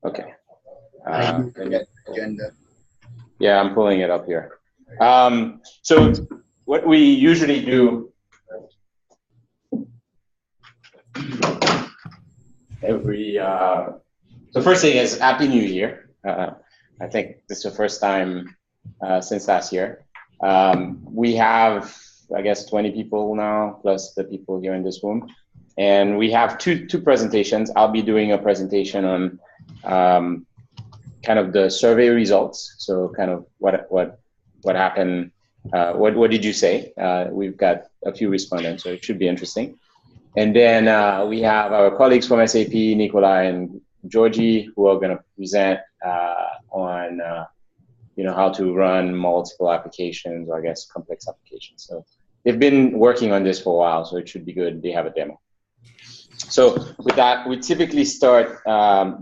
Okay. Agenda. Yeah, I'm pulling it up here. So what we usually do the first thing is Happy New Year. I think this is the first time since last year. We have, I guess, 20 people now, plus the people here in this room. And we have two presentations. I'll be doing a presentation on kind of the survey results. So kind of what happened, what did you say? We've got a few respondents, so it should be interesting. And then we have our colleagues from SAP, Nikolai and Georgie, who are going to present on how to run multiple applications, or I guess complex applications. So they've been working on this for a while, so it should be good. They have a demo. So with that, we typically start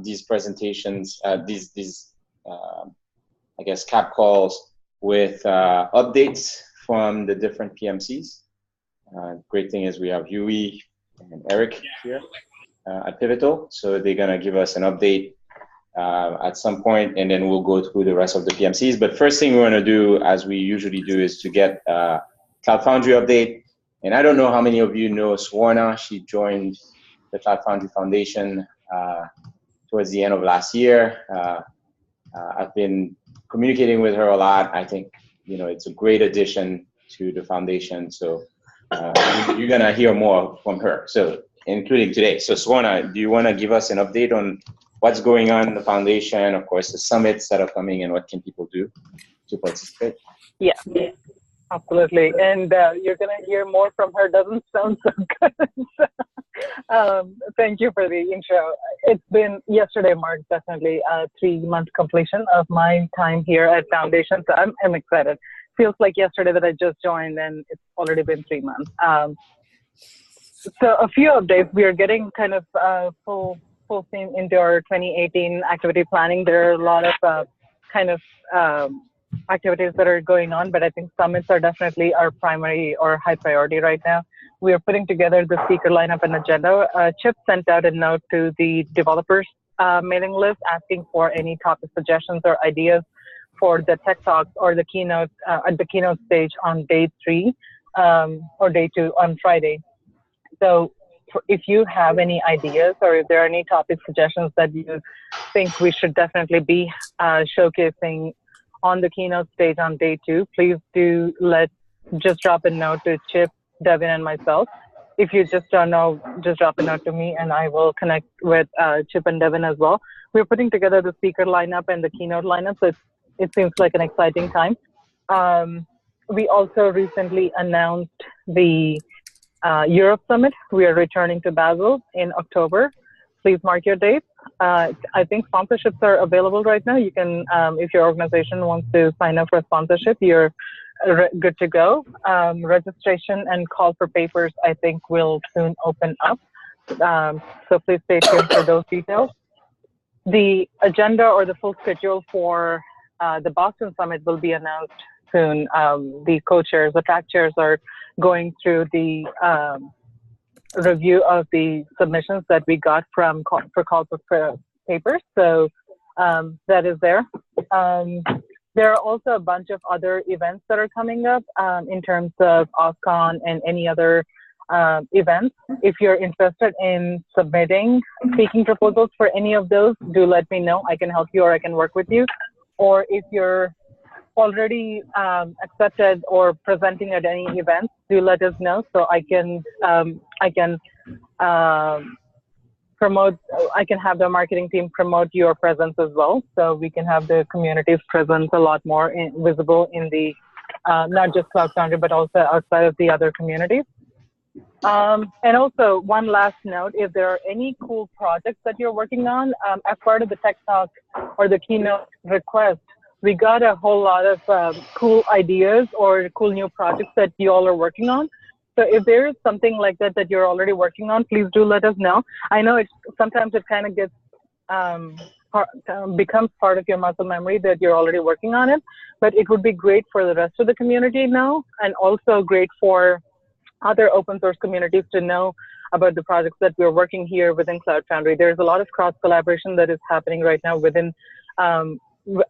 these presentations, these I guess CAP calls with updates from the different PMCs. Great thing is we have Yui and Eric here at Pivotal, so they're gonna give us an update at some point, and then we'll go through the rest of the PMCs. But first thing we want to do, as we usually do, is to get Cloud Foundry update. And I don't know how many of you know Swarna. She joined the Cloud Foundry Foundation towards the end of last year. I've been communicating with her a lot. I think it's a great addition to the foundation. So you're gonna hear more from her. So including today. So Swarna, do you want to give us an update on what's going on in the foundation? Of course, the summits that are coming, and what can people do to participate? Yeah. Absolutely, and you're going to hear more from her. Doesn't sound so good. Thank you for the intro. It's been, yesterday marked definitely a 3-month completion of my time here at Foundation, so I'm excited. Feels like yesterday that I just joined, and it's already been 3 months. So a few updates. We are getting kind of full steam into our 2018 activity planning. There are a lot of activities that are going on, but I think summits are definitely our primary or high priority right now. We are putting together the speaker lineup and agenda. Chip sent out a note to the developers mailing list asking for any topic suggestions or ideas for the tech talks or the keynote at the keynote stage on day 3 or day 2 on Friday. So if you have any ideas, or if there are any topic suggestions that you think we should definitely be showcasing on the keynote stage on day 2, please do just drop a note to Chip, Devin, and myself. If you just don't know, just drop a note to me, and I will connect with Chip and Devin as well. We're putting together the speaker lineup and the keynote lineup, so it seems like an exciting time. We also recently announced the Europe Summit. We are returning to Basel in October. Please mark your dates. I think sponsorships are available right now. You can, if your organization wants to sign up for a sponsorship, you're good to go. Registration and call for papers, I think, will soon open up. So please stay tuned for those details. The agenda or the full schedule for the Boston Summit will be announced soon. The co-chairs, the track chairs are going through the review of the submissions that we got for calls for papers. So that is there. There are also a bunch of other events that are coming up in terms of OSCON and any other events. If you're interested in submitting speaking proposals for any of those, do let me know. I can help you, or I can work with you. Or if you're already accepted or presenting at any events, do let us know, so I can promote. I can have the marketing team promote your presence as well, so we can have the community's presence a lot more visible in the not just Cloud Foundry, but also outside of the other communities. And also, one last note: if there are any cool projects that you're working on as part of the Tech Talk or the keynote request, we got a whole lot of cool ideas or cool new projects that you all are working on. So if there is something like that that you're already working on, please do let us know. I know sometimes it kind of gets becomes part of your muscle memory that you're already working on it, but it would be great for the rest of the community now, and also great for other open source communities to know about the projects that we're working here within Cloud Foundry. There's a lot of cross collaboration that is happening right now within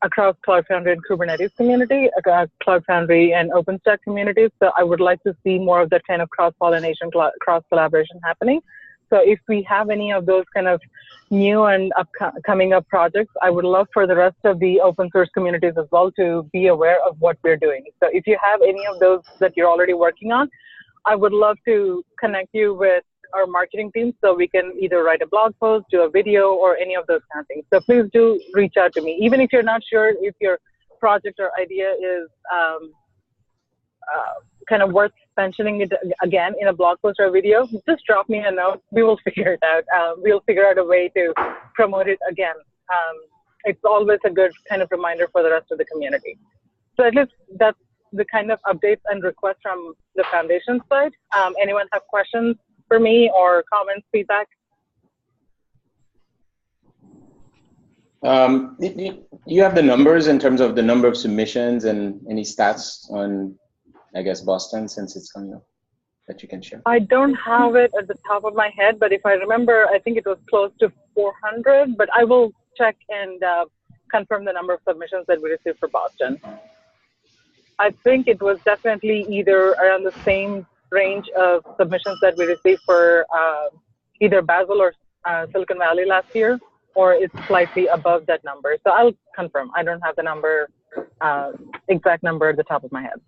across Cloud Foundry and Kubernetes community, Cloud Foundry and OpenStack communities. So I would like to see more of that kind of cross-pollination, cross-collaboration happening. So if we have any of those kind of new and coming up projects, I would love for the rest of the open source communities as well to be aware of what we're doing. So if you have any of those that you're already working on, I would love to connect you with our marketing team so we can either write a blog post, do a video, or any of those kind of things. So please do reach out to me. Even if you're not sure if your project or idea is kind of worth mentioning it again in a blog post or a video, just drop me a note. We will figure it out. We'll figure out a way to promote it again. It's always a good kind of reminder for the rest of the community. So at least that's the kind of updates and requests from the foundation side. Anyone have questions for me or comments, feedback? You have the numbers in terms of the number of submissions and any stats on, I guess, Boston, since it's coming up, that you can share? I don't have it at the top of my head, but if I remember, I think it was close to 400, but I will check and confirm the number of submissions that we received for Boston. I think it was definitely either around the same range of submissions that we received for either Basel or Silicon Valley last year, or it's slightly above that number. So I'll confirm. I don't have the number, exact number at the top of my head.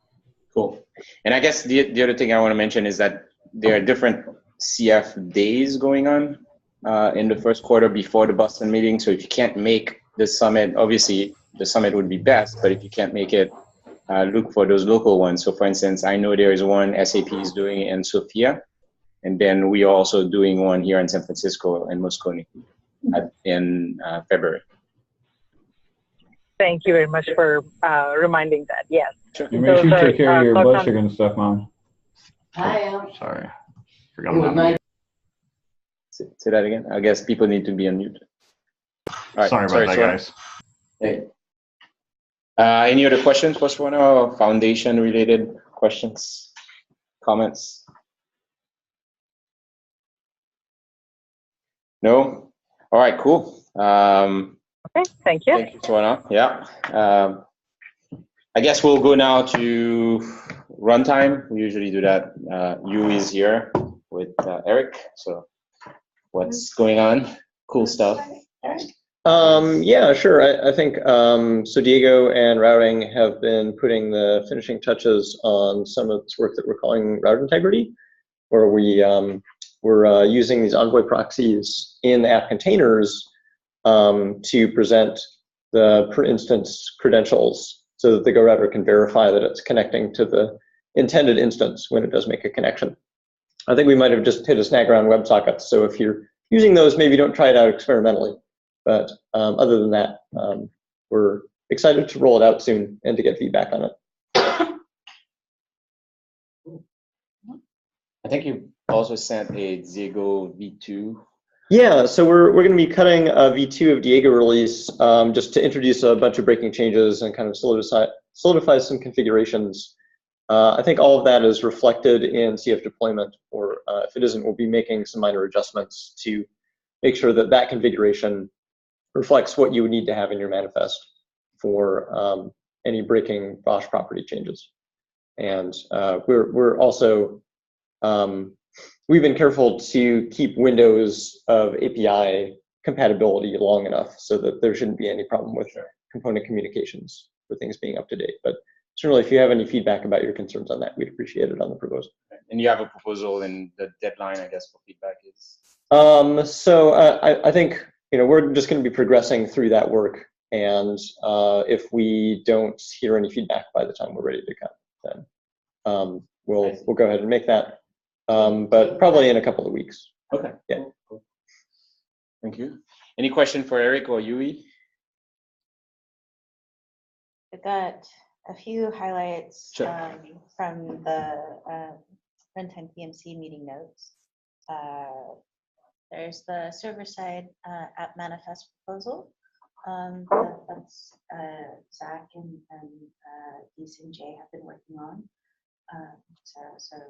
Cool. And I guess the other thing I want to mention is that there are different CF days going on in the first quarter before the Boston meeting. So if you can't make the summit, obviously the summit would be best, but if you can't make it, look for those local ones. So for instance, I know there is one SAP is doing in Sofia, and then we are also doing one here in San Francisco in Moscone in February. Thank you very much for reminding that. Yes. Sure. You make sure you take care of your blood sugar and stuff, Mom. Sorry. Forgot about that. Say that again. I guess people need to be unmuted. All right. Sorry about that, guys. Hey. Any other questions, Botswana, or foundation-related questions, comments? No? All right, cool. Okay, thank you. Thank you, Botswana. Yeah. I guess we'll go now to runtime. We usually do that. Yu is here with Eric. So what's going on? Cool stuff. Yeah, sure. I think so. Diego and routing have been putting the finishing touches on some of this work that we're calling route integrity, where we're using these Envoy proxies in app containers to present the per instance credentials so that the Go router can verify that it's connecting to the intended instance when it does make a connection. I think we might have just hit a snag around WebSockets. So if you're using those, maybe don't try it out experimentally. But other than that, we're excited to roll it out soon and to get feedback on it. I think you also sent a Diego V2. Yeah, so we're going to be cutting a V2 of Diego release just to introduce a bunch of breaking changes and kind of solidify some configurations. I think all of that is reflected in CF deployment, or if it isn't, we'll be making some minor adjustments to make sure that that configuration reflects what you would need to have in your manifest for any breaking BOSH property changes. And we're also, we've been careful to keep windows of API compatibility long enough so that there shouldn't be any problem with component communications for things being up to date. But certainly, if you have any feedback about your concerns on that, we'd appreciate it on the proposal. And you have a proposal, and the deadline, I guess, for feedback is? So I think we're just going to be progressing through that work, and if we don't hear any feedback by the time we're ready to cut, then we'll go ahead and make that. But probably in a couple of weeks. Okay. Yeah. Cool. Thank you. Any question for Eric or Yui? I've got a few highlights from the Runtime PMC meeting notes. There's the server-side app manifest proposal. That's Zach and Dees and Jay have been working on. So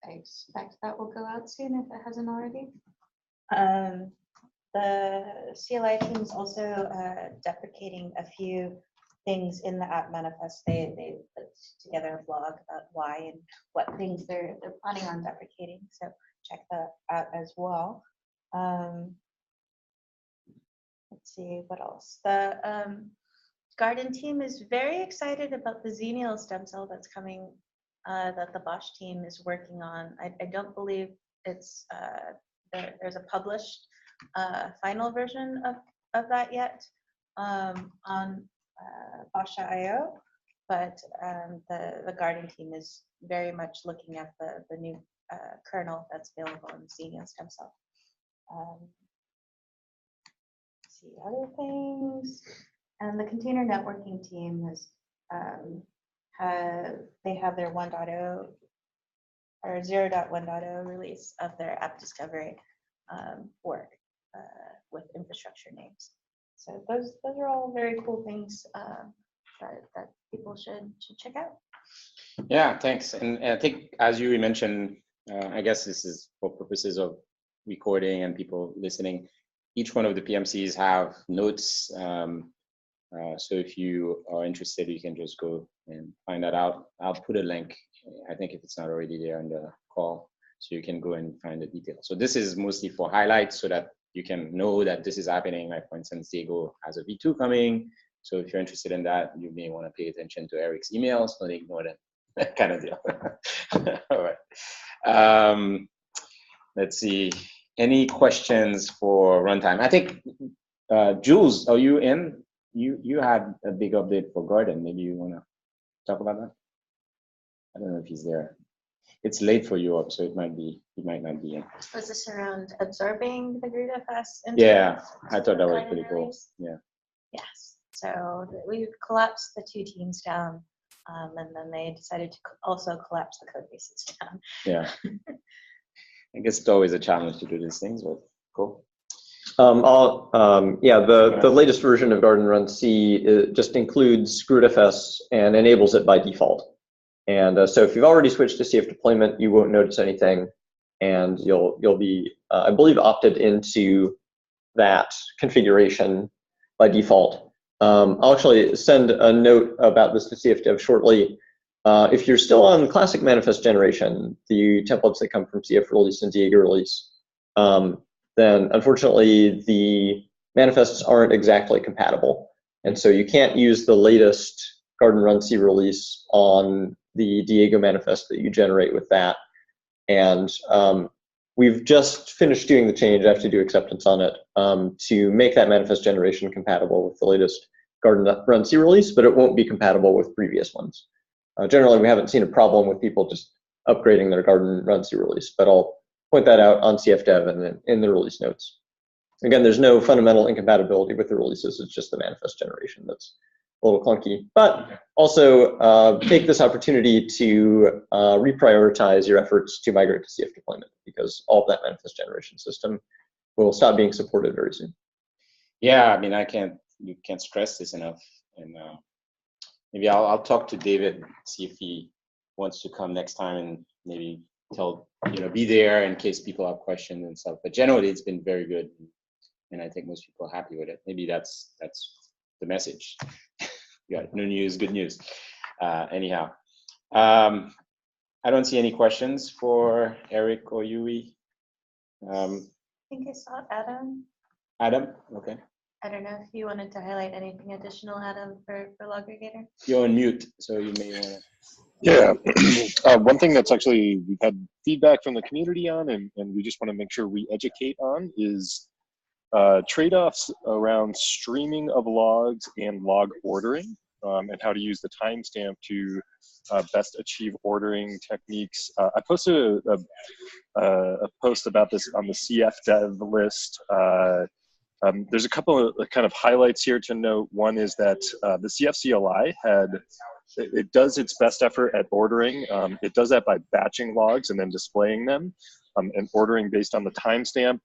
I expect that will go out soon if it hasn't already. The CLI team is also deprecating a few things in the app manifest. They put together a blog about why and what things they're planning on deprecating. So check that out as well. Let's see what else. The Garden team is very excited about the xenial stem cell that's coming, that the BOSH team is working on. I don't believe it's there's a published final version of that yet on BOSH.io, but the Garden team is very much looking at the new kernel that's available in xenial stem cell. Let's see other things. And the container networking team has they have their 1.0 or 0.1.0 release of their app discovery work with infrastructure names. So those are all very cool things that people should check out. Yeah, thanks. And I think, as you mentioned, I guess this is for purposes of recording and people listening. Each one of the PMCs have notes. So if you are interested, you can just go and find that out. I'll put a link, I think, if it's not already there on the call, so you can go and find the details. So this is mostly for highlights so that you can know that this is happening. Like, for instance, Diego has a V2 coming. So if you're interested in that, you may want to pay attention to Eric's emails, don't ignore them, that kind of deal. All right. Let's see. Any questions for Runtime? I think, Jules, are you in? You had a big update for Garden. Maybe you want to talk about that? I don't know if he's there. It's late for Europe, so he might not be in. Was this around absorbing the GrootFS? Yeah, I thought that was pretty cool. Yeah. Yes. So we collapsed the two teams down, and then they decided to also collapse the code bases down. Yeah. I guess it's always a challenge to do these things, but cool. Yeah, the latest version of Garden Run C just includes GrootFS and enables it by default. And so if you've already switched to CF deployment, you won't notice anything, and you'll be, I believe, opted into that configuration by default. I'll actually send a note about this to CF Dev shortly. If you're still on classic manifest generation, the templates that come from CF release and Diego release, then unfortunately the manifests aren't exactly compatible. And so you can't use the latest Garden Run C release on the Diego manifest that you generate with that. And we've just finished doing the change. I have to do acceptance on it to make that manifest generation compatible with the latest Garden Run C release, but it won't be compatible with previous ones. Generally, we haven't seen a problem with people just upgrading their Garden Run C release, but I'll point that out on CF Dev and in the release notes. Again, there's no fundamental incompatibility with the releases. It's just the manifest generation that's a little clunky. But also take this opportunity to reprioritize your efforts to migrate to CF deployment, because all of that manifest generation system will stop being supported very soon. Yeah, I mean, you can't stress this enough. And maybe I'll talk to David, see if he wants to come next time and maybe be there in case people have questions and stuff. But generally, it's been very good, and I think most people are happy with it. Maybe that's the message. Yeah, no news, good news. Anyhow, I don't see any questions for Eric or Yui. I think I saw Adam. Adam, okay. I don't know if you wanted to highlight anything additional, Adam, for Logregator. You're on mute, so you may want to. Yeah, one thing that's actually we've had feedback from the community on, and we just want to make sure we educate on, is trade-offs around streaming of logs and log ordering, and how to use the timestamp to best achieve ordering techniques. I posted a post about this on the CF Dev list. There's a couple of kind of highlights here to note. One is that the CF CLI it does its best effort at ordering. It does that by batching logs and then displaying them and ordering based on the timestamp.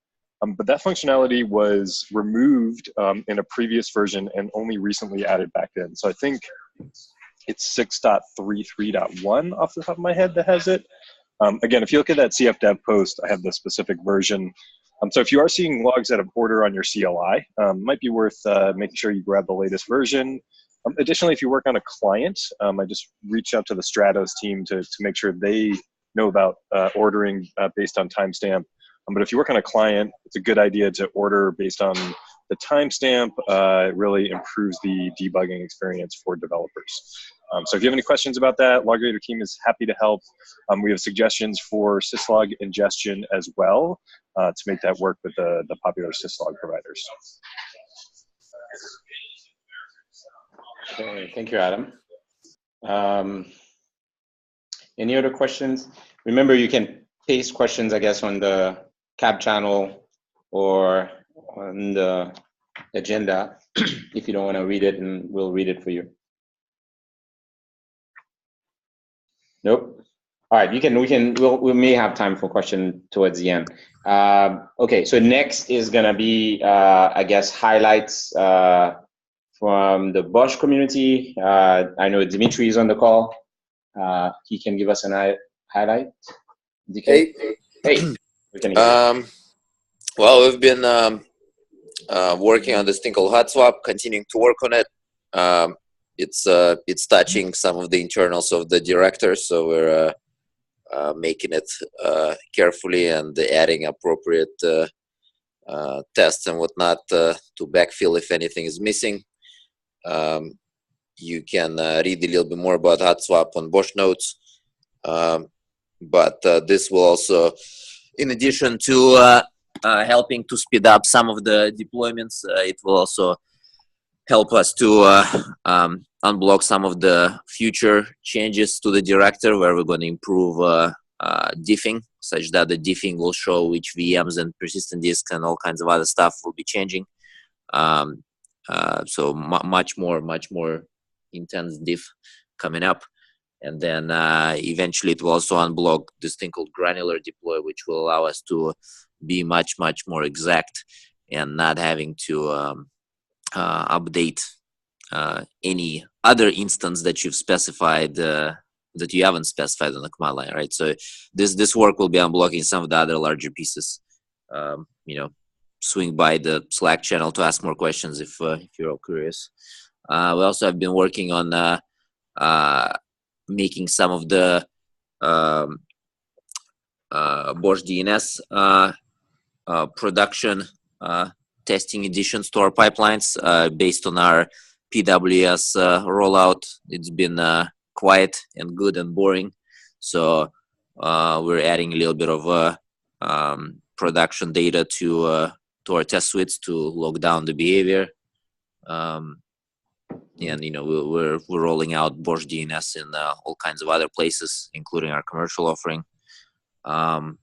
But that functionality was removed in a previous version and only recently added back in. So I think it's 6.33.1 off the top of my head that has it. Again, if you look at that CF dev post, I have the specific version. So if you are seeing logs out of order on your CLI, might be worth making sure you grab the latest version. Additionally, if you work on a client, I just reach out to the Stratos team to make sure they know about ordering based on timestamp. But if you work on a client, it's a good idea to order based on the timestamp. It really improves the debugging experience for developers. So if you have any questions about that, LogRater team is happy to help. We have suggestions for syslog ingestion as well to make that work with the popular syslog providers. Okay, thank you, Adam. Any other questions? Remember, you can paste questions, I guess, on the CAB channel or on the agenda if you don't want to read it, and we'll read it for you. Nope. All right, we may have time for question towards the end. Okay, so next is gonna be, I guess, highlights from the BOSH community. I know Dmitryi is on the call. He can give us an highlight. DK? Hey. We can hear you. Well, we've been working on this thing called hot swap, continuing to work on it. It's touching some of the internals of the director, so we're making it carefully and adding appropriate tests and whatnot to backfill if anything is missing. You can read a little bit more about hot swap on BOSH notes, but this will also, in addition to helping to speed up some of the deployments, it will also help us to unblock some of the future changes to the director, where we're going to improve diffing, such that the diffing will show which VMs and persistent disk and all kinds of other stuff will be changing. So much more intense diff coming up. And then eventually it will also unblock this thing called granular deploy, which will allow us to be much more exact and not having to update any other instance that you've specified that you haven't specified on the command line, right? So this work will be unblocking some of the other larger pieces. You know, swing by the Slack channel to ask more questions if you're all curious. We also have been working on making some of the BOSH DNS production testing additions to our pipelines based on our PWS rollout. It's been quiet and good and boring, so we're adding a little bit of production data to our test suites to log down the behavior. And you know, we're rolling out BOSH DNS in all kinds of other places, including our commercial offering. What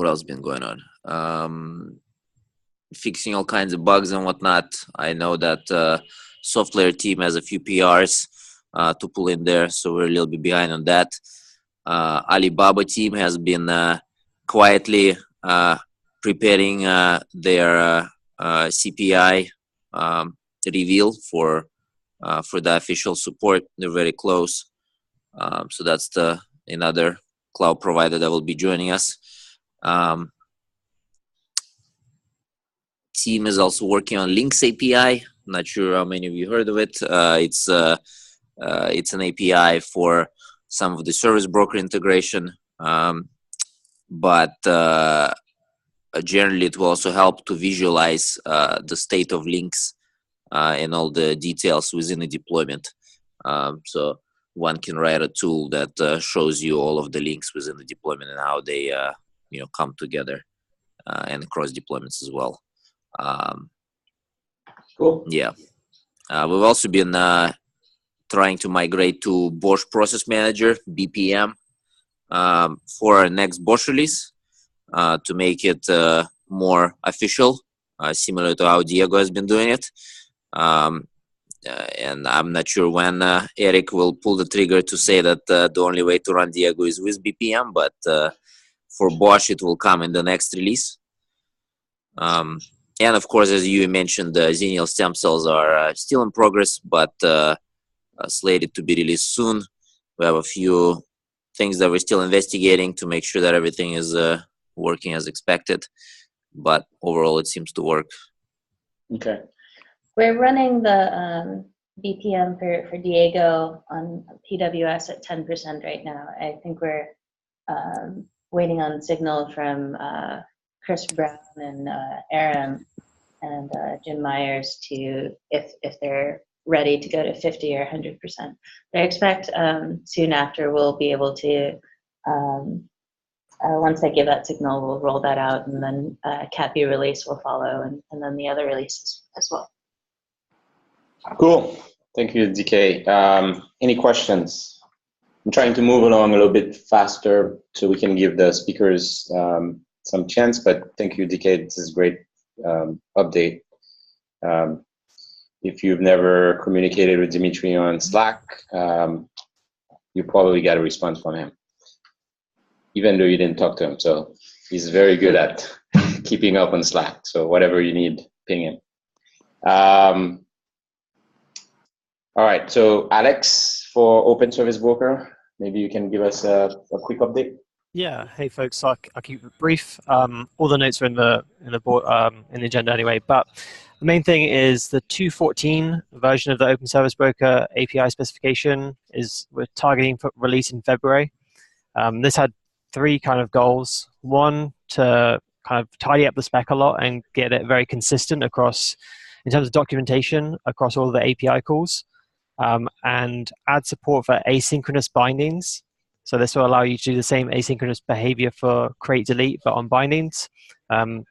else has been going on? Fixing all kinds of bugs and whatnot. I know that software team has a few PRs to pull in there, so we're a little bit behind on that. Alibaba team has been quietly preparing their CPI reveal for the official support. They're very close, so that's another cloud provider that will be joining us. Team is also working on Links API. Not sure how many of you heard of it. It's an API for some of the service broker integration, but generally it will also help to visualize the state of links and all the details within the deployment. So one can write a tool that shows you all of the links within the deployment and how they you know, come together and cross deployments as well. Cool. Yeah. We've also been trying to migrate to BOSH Process Manager, BPM, for our next BOSH release to make it more official, similar to how Diego has been doing it. And I'm not sure when Eric will pull the trigger to say that the only way to run Diego is with BPM, but for BOSH, it will come in the next release. And of course, as you mentioned, the Xenial stem cells are still in progress, but slated to be released soon. We have a few things that we're still investigating to make sure that everything is working as expected. But overall, it seems to work. Okay. We're running the BPM for Diego on PWS at 10% right now. I think we're waiting on signal from Chris Brown and Aram and Jim Myers to if they're ready to go to 50 or 100%. I expect soon after we'll be able to, once they give that signal, we'll roll that out, and then CAPI release will follow, and then the other releases as well. Cool. Thank you, DK. Any questions? I'm trying to move along a little bit faster so we can give the speakers some chance, but thank you, DK. This is a great update. If you've never communicated with Dmitryi on Slack, you probably got a response from him, even though you didn't talk to him. So he's very good at keeping up on Slack. So whatever you need, ping him. All right, so Alex for Open Service Broker, maybe you can give us a quick update. Yeah, hey folks, so I'll keep it brief. All the notes are in the agenda anyway, but the main thing is the 2.14 version of the Open Service Broker API specification we're targeting for release in February. This had 3 kind of goals. One, to kind of tidy up the spec a lot and get it very consistent across, in terms of documentation, across all the API calls, and add support for asynchronous bindings. So this will allow you to do the same asynchronous behavior for create delete, but on bindings.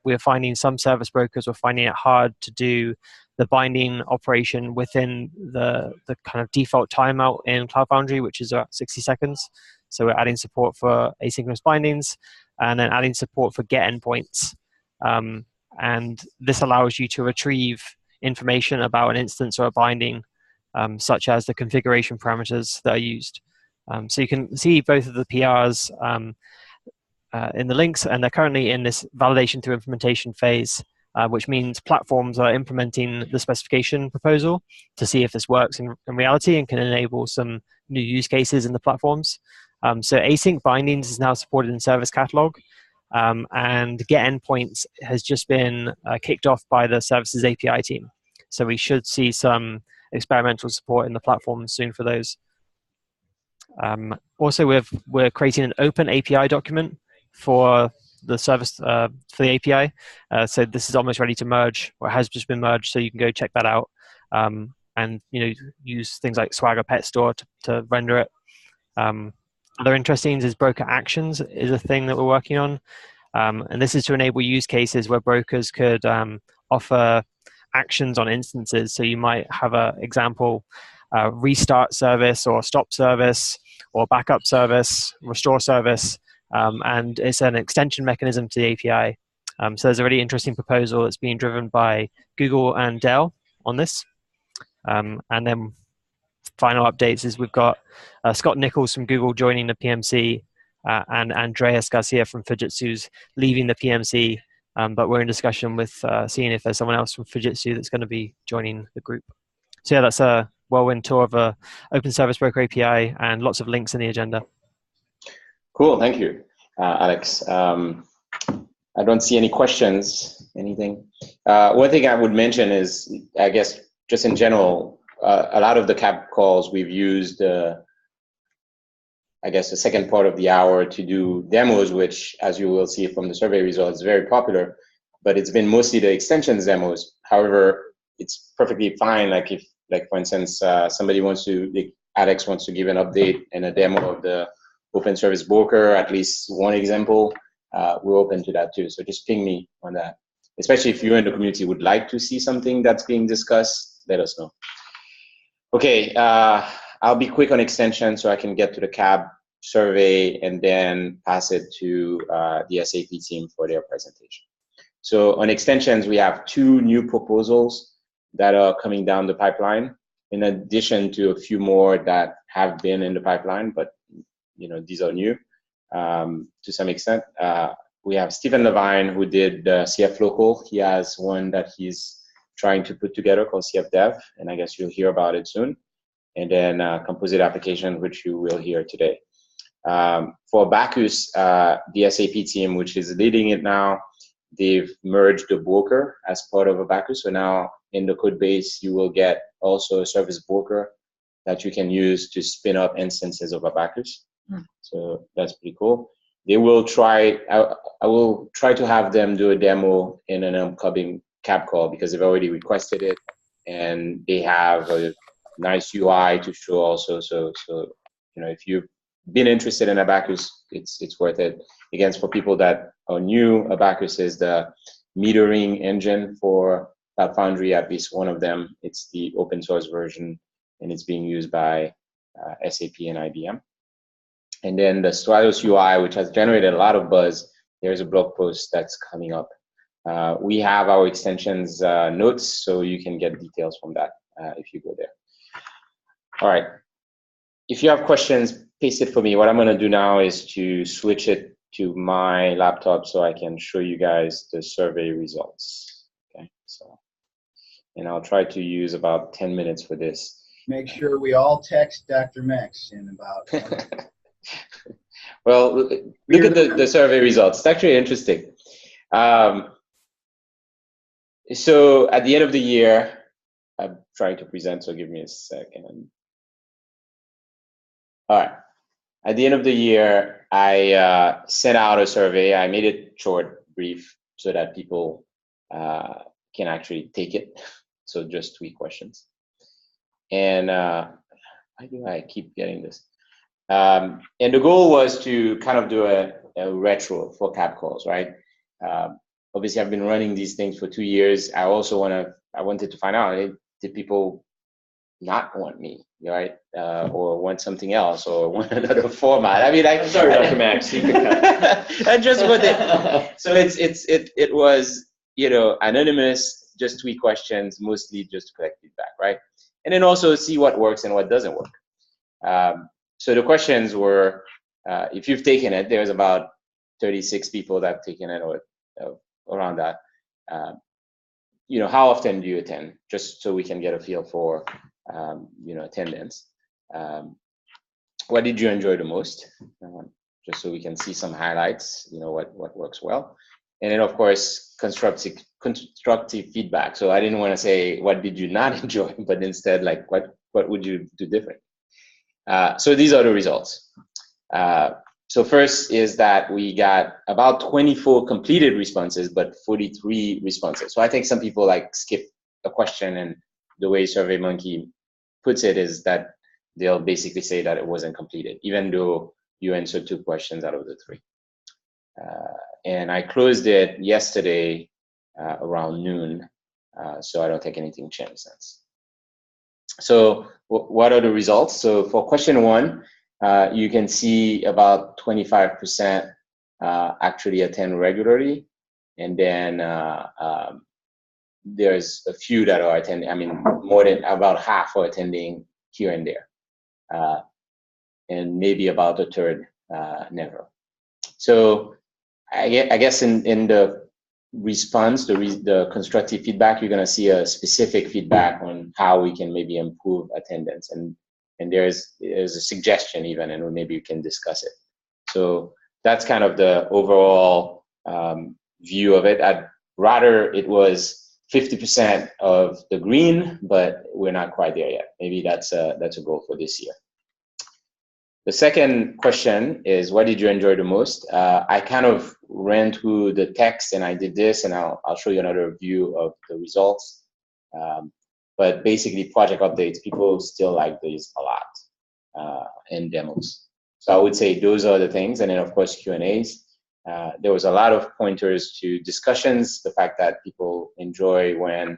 We're finding some service brokers were finding it hard to do the binding operation within the kind of default timeout in Cloud Foundry, which is about 60 seconds. So we're adding support for asynchronous bindings and then adding support for get endpoints. And this allows you to retrieve information about an instance or a binding, such as the configuration parameters that are used. So you can see both of the PRs in the links, and they're currently in this validation through implementation phase, which means platforms are implementing the specification proposal to see if this works in reality and can enable some new use cases in the platforms. So async bindings is now supported in Service Catalog, and get endpoints has just been kicked off by the Services API team. So we should see some experimental support in the platform soon for those. Also, we're creating an open API document for the service for the API. So this is almost ready to merge, or has just been merged. So you can go check that out, and use things like Swagger Pet Store to render it. Other interesting is broker actions is a thing that we're working on, and this is to enable use cases where brokers could offer actions on instances. So you might have an example. Restart service or stop service or backup service, restore service, and it's an extension mechanism to the API. So there's a really interesting proposal that's being driven by Google and Dell on this. And then final updates is we've got Scott Nichols from Google joining the PMC, and Andreas Garcia from Fujitsu's leaving the PMC, but we're in discussion with seeing if there's someone else from Fujitsu that's going to be joining the group. So yeah, that's a whirlwind tour of a Open Service Broker API and lots of links in the agenda. Cool, thank you, Alex. I don't see any questions, anything. One thing I would mention is, I guess, just in general, a lot of the CAP calls we've used, I guess, the second part of the hour to do demos, which, as you will see from the survey results, is very popular, but it's been mostly the extensions demos. However, it's perfectly fine, like if, for instance, somebody wants to, Alex wants to give an update and a demo of the Open Service Broker, at least one example, we're open to that too. So just ping me on that. Especially if you in the community would like to see something that's being discussed, let us know. Okay, I'll be quick on extension so I can get to the CAB survey and then pass it to the SAP team for their presentation. So on extensions, we have 2 new proposals that are coming down the pipeline, in addition to a few more that have been in the pipeline, but these are new to some extent. We have Stephen Levine, who did CF Local. He has one that he's trying to put together called CF Dev, and I guess you'll hear about it soon. And then composite application, which you will hear today. For Bacchus, the SAP team, which is leading it now, they've merged the broker as part of a Bacchus. So now in the code base, you will get also a service broker that you can use to spin up instances of a Bacchus. So that's pretty cool. They will try, I will try to have them do a demo in an upcoming CAB call because they've already requested it, and they have a nice UI to show also. So you know, if you've been interested in Abacus, it's worth it. Again, for people that are new, Abacus is the metering engine for Foundry, at least one of them. It's the open source version, and it's being used by SAP and IBM. And then the Stratos UI, which has generated a lot of buzz, there's a blog post that's coming up. We have our extensions notes, so you can get details from that if you go there. All right. If you have questions, paste it for me. What I'm going to do now is to switch it to my laptop so I can show you guys the survey results. Okay. So, and I'll try to use about 10 minutes for this. Make sure we all text Dr. Max in about. Well, look at the survey results. It's actually interesting. So at the end of the year, I'm trying to present, so give me a second. All right. At the end of the year, I sent out a survey. I made it short, brief, so that people can actually take it. So just 3 questions. And why do I keep getting this? And the goal was to kind of do a retro for CAB calls, right? Obviously, I've been running these things for 2 years. I also wanted to find out, hey, did people not want me, right? Or want something else, or want another format? I mean, I'm sorry, Dr. Max, you could cut. I just want it. So it was, you know, anonymous, just 3 questions, mostly just to collect feedback, right? And then also see what works and what doesn't work. So the questions were, if you've taken it, there's about 36 people that have taken it, or around that. You know, how often do you attend? Just so we can get a feel for, you know, attendance. What did you enjoy the most? Just so we can see some highlights, you know, what works well. And then, of course, constructive feedback. So I didn't want to say, what did you not enjoy? But instead, like, what would you do different? So these are the results. So first is that we got about 24 completed responses, but 43 responses. So I think some people like skip a question, and the way SurveyMonkey puts it is that they'll basically say that it wasn't completed, even though you answered 2 questions out of the 3. And I closed it yesterday around noon, so I don't think anything changed since. So what are the results? So for question 1, you can see about 25% actually attend regularly, and then there's a few that are attending. I mean, more than about half are attending here and there, and maybe about a third never. So I guess in the response, the constructive feedback, you're going to see a specific feedback on how we can maybe improve attendance, and there's a suggestion even, and maybe we can discuss it. So that's kind of the overall view of it. I'd rather it was 50% of the green, but we're not quite there yet. Maybe that's a goal for this year. The second question is, what did you enjoy the most? I kind of ran through the text, and I did this, and I'll show you another view of the results. But basically, project updates, people still like these a lot, and demos. So I would say those are the things. And then, of course, Q&As. There was a lot of pointers to discussions, the fact that people enjoy when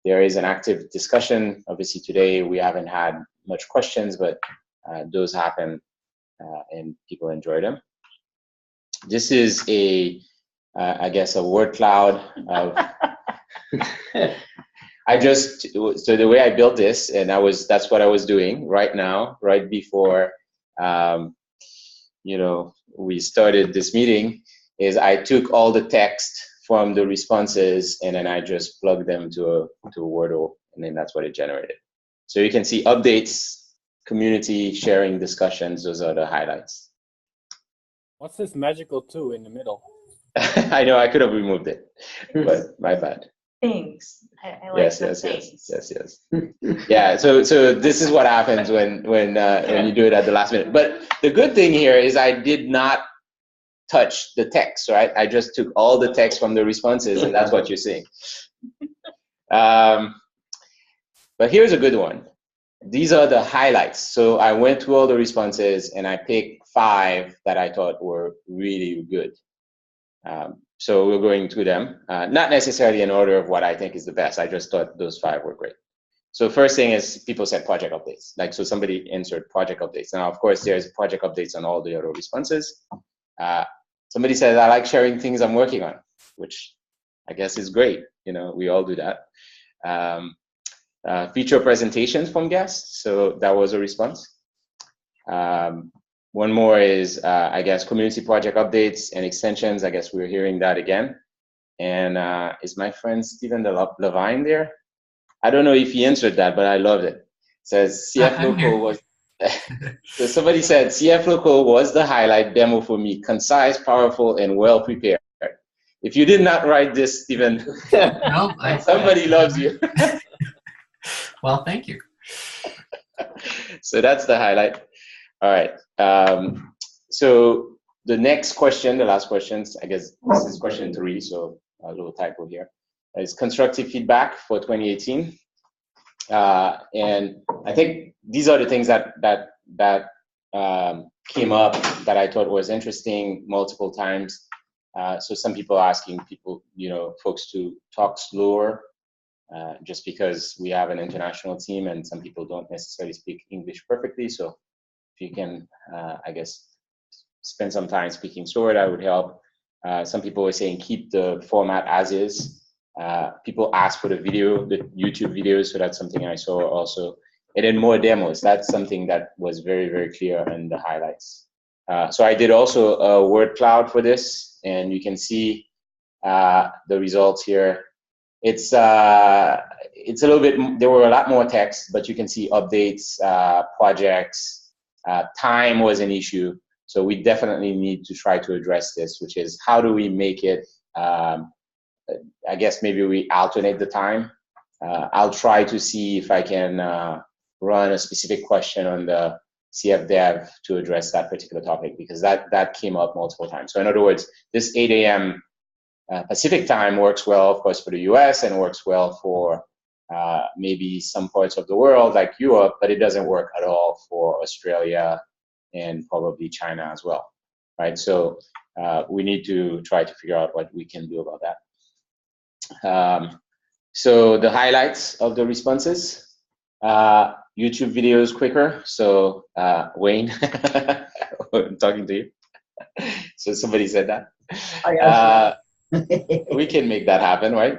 there is an active discussion. Obviously, today we haven't had much questions, but those happen, and people enjoy them. This is I guess, a word cloud of. So the way I built this, and that's what I was doing right now, right before, you know, we started this meeting, is I took all the text from the responses, and then I just plugged them to a Wordle, and then that's what it generated. So you can see updates, community sharing, discussions, those are the highlights. What's this magical 2 in the middle? I know I could have removed it, but my bad. Thanks. I like Yes. Yeah. So this is what happens when you do it at the last minute. But the good thing here is I did not touch the text, right? I just took all the text from the responses, and that's what you're seeing. But here's a good one. These are the highlights. So I went through all the responses, and I picked 5 that I thought were really good. So we're going through them, not necessarily in order of what I think is the best. I just thought those 5 were great. So first thing is people said project updates. Like, so somebody answered project updates. Now, of course, there's project updates on all the other responses. Somebody said, I like sharing things I'm working on, which I guess is great. You know, we all do that. Feature presentations from guests. So that was a response. One more is, I guess, community project updates and extensions. I guess we're hearing that again. And is my friend Stephen Levine there? I don't know if he answered that, but I loved it. It says CF Local was, so somebody said CF Local was the highlight demo for me, concise, powerful, and well prepared. If you did not write this, Stephen, no, somebody loves you. Well, thank you. So that's the highlight. All right. So the next question, the last questions, I guess this is question 3, so a little typo here, is constructive feedback for 2018. And I think these are the things that came up that I thought was interesting multiple times. So some people asking folks to talk slower, just because we have an international team and some people don't necessarily speak English perfectly. So if you can, I guess, spend some time speaking slower, that would help. Some people were saying keep the format as is. People asked for the YouTube videos, so that's something I saw also. And then more demos, that's something that was very, very clear in the highlights. So I did also a word cloud for this, and you can see the results here. It's a little bit, there were a lot more text, but you can see updates, projects, time was an issue. So we definitely need to try to address this, which is how do we make it, I guess maybe we alternate the time. I'll try to see if I can run a specific question on the CF Dev to address that particular topic, because that came up multiple times. So in other words, this 8 a.m. Pacific time works well, of course, for the US and works well for maybe some parts of the world like Europe, but it doesn't work at all for Australia and probably China as well, right? So we need to try to figure out what we can do about that. So the highlights of the responses, YouTube videos quicker. So Wayne, I'm talking to you. So somebody said that. We can make that happen, right?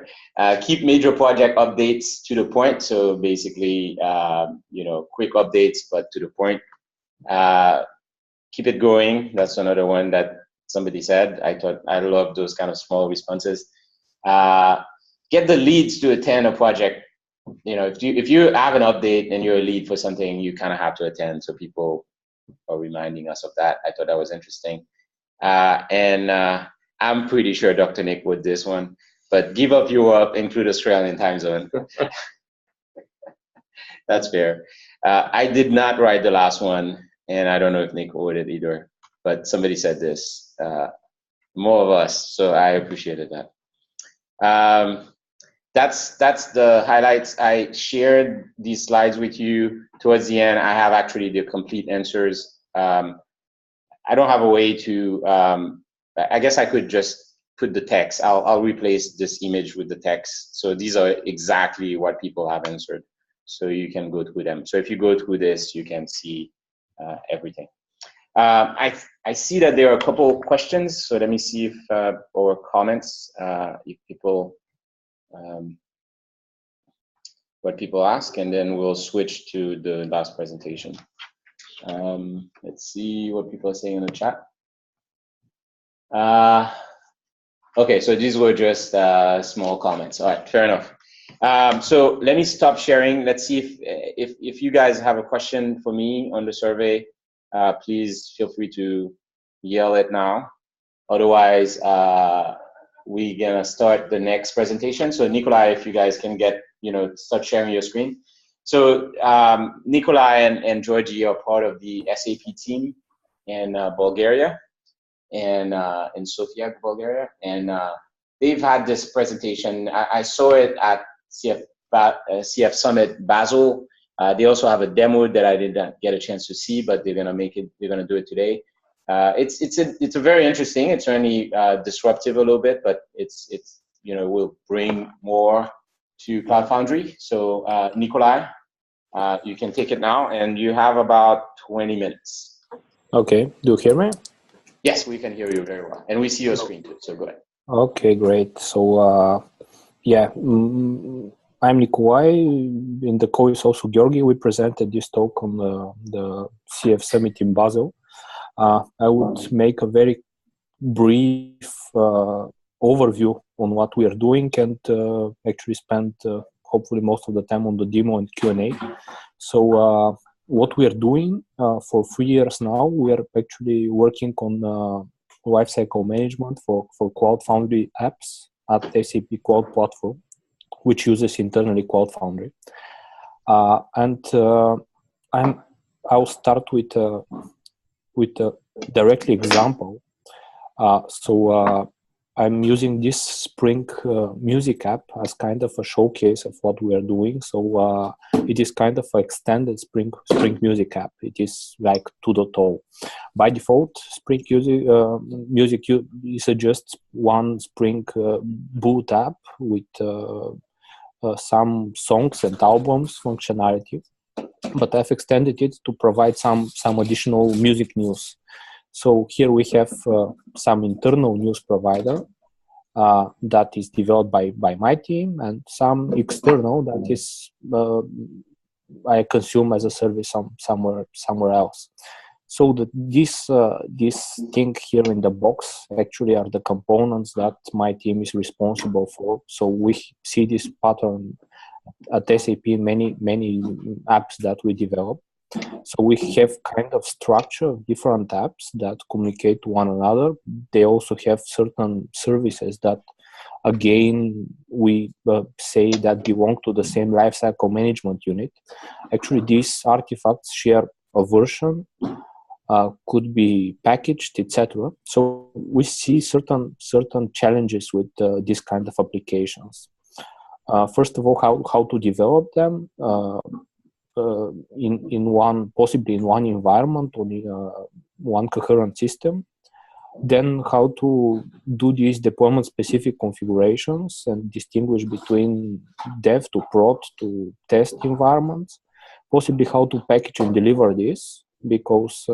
Keep major project updates to the point. So basically, quick updates, but to the point. Keep it going. That's another one that somebody said. I love those kind of small responses. Get the leads to attend a project. If you have an update and you're a lead for something, you kind of have to attend. So people are reminding us of that. I thought that was interesting. And I'm pretty sure Dr. Nick would this one, but give up Europe, include Australian time zone. That's fair. I did not write the last one, and I don't know if Nick would it either, but somebody said this, more of us, so I appreciated that. That's the highlights. I shared these slides with you. Towards the end, I have actually the complete answers. I don't have a way to, I guess I could just put the text. I'll replace this image with the text. So these are exactly what people have answered. So you can go through them. So if you go through this, you can see everything. I see that there are a couple questions. So let me see if, or comments, if people, what people ask, and then we'll switch to the last presentation. Let's see what people are saying in the chat. Okay, so these were just small comments. All right, fair enough. So let me stop sharing. Let's see if you guys have a question for me on the survey. Please feel free to yell it now. Otherwise, we're gonna start the next presentation. So Nikolai, if you guys can get, start sharing your screen. So Nikolai and Georgie are part of the SAP team in Bulgaria and in Sofia, Bulgaria. And they've had this presentation. I saw it at CF Summit Basel. They also have a demo that I didn't get a chance to see, but they're gonna do it today. It's a very interesting. It's only disruptive a little bit, but it's will bring more to Cloud Foundry. So Nikolai, you can take it now, and you have about 20 minutes. Okay. Do you hear me? Yes, we can hear you very well, and we see your screen too. So go ahead. Okay, great. So yeah, I'm Nikolai. In the call is also Georgi. We presented this talk on the CF Summit in Basel. I would make a very brief overview on what we are doing and actually spend hopefully most of the time on the demo and Q&A. So what we are doing for 3 years now, we are actually working on lifecycle management for Cloud Foundry apps at SAP Cloud Platform, which uses internally Cloud Foundry. I'll start with a directly example. So I'm using this Spring music app as kind of a showcase of what we are doing. So it is kind of an extended Spring music app. It is like 2.0. By default, Spring music suggests one Spring boot app with some songs and albums functionality. But I've extended it to provide some additional music news. So here we have some internal news provider that is developed by my team, and some external that is I consume as a service somewhere else. So this thing here in the box actually are the components that my team is responsible for. So we see this pattern at SAP in many apps that we develop. So we have kind of structure of different apps that communicate to one another. They also have certain services that, again, we say that belong to the same lifecycle management unit. Actually, these artifacts share a version, could be packaged, etc. So we see certain challenges with these kind of applications. First of all, how to develop them possibly in one environment or in one coherent system. Then how to do these deployment specific configurations and distinguish between dev to prod to test environments. Possibly how to package and deliver this, because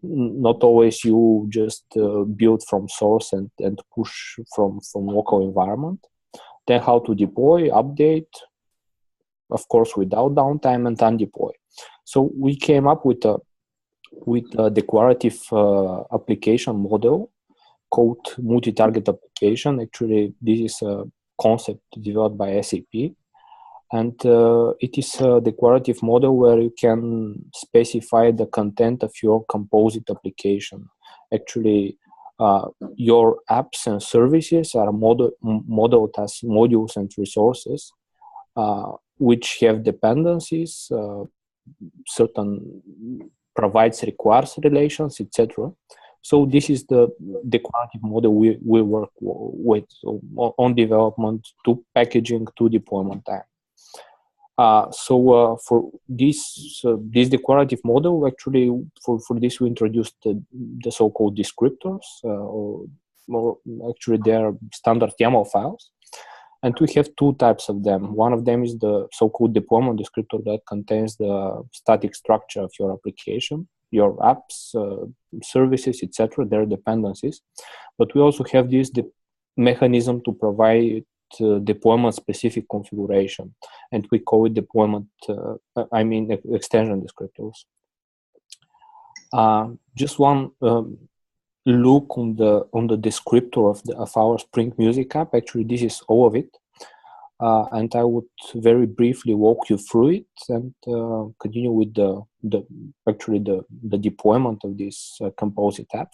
not always you just build from source and push from local environment. Then how to deploy, update, of course without downtime, and undeploy. So we came up with a declarative application model called multi-target application. Actually, this is a concept developed by SAP. And it is a declarative model where you can specify the content of your composite application. Actually, your apps and services are modeled as modules and resources, which have dependencies, certain provides, requires relations, etc. So this is the declarative model we work with, so on development to packaging to deployment time. So for this declarative model, actually for this we introduced the so-called descriptors, or actually they are standard YAML files, and we have two types of them. One of them is the so-called deployment descriptor that contains the static structure of your application, your apps, services, etc., their dependencies. But we also have this mechanism to provide deployment specific configuration, and we call it deployment extension descriptors. Just one look on the descriptor of our Spring Music app. Actually, this is all of it. and I would very briefly walk you through it and continue with the deployment of this composite app.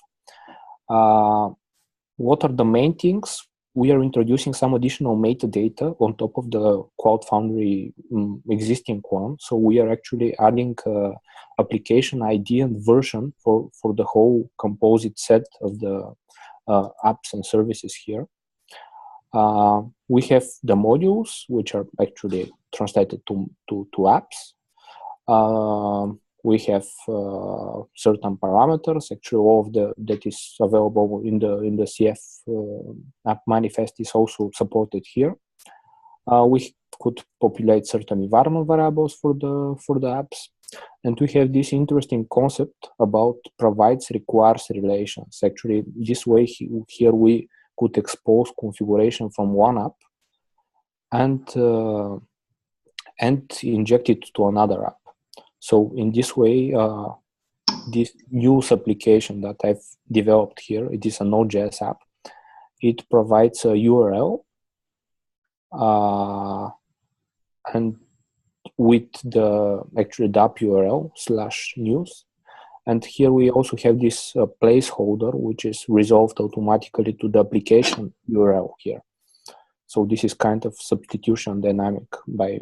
What are the main things? We are introducing some additional metadata on top of the Cloud Foundry existing one. So we are actually adding application ID and version for the whole composite set of the apps and services here. We have the modules, which are actually translated to apps. We have certain parameters. Actually, all of that is available in the CF app manifest is also supported here. We could populate certain environment variables for the apps, and we have this interesting concept about provides requires relations. Actually, this way here we could expose configuration from one app and inject it to another app. So in this way, this news application that I've developed here, it is a Node.js app. It provides a URL and with the app URL /news. And here we also have this placeholder, which is resolved automatically to the application URL here. So this is kind of substitution dynamic by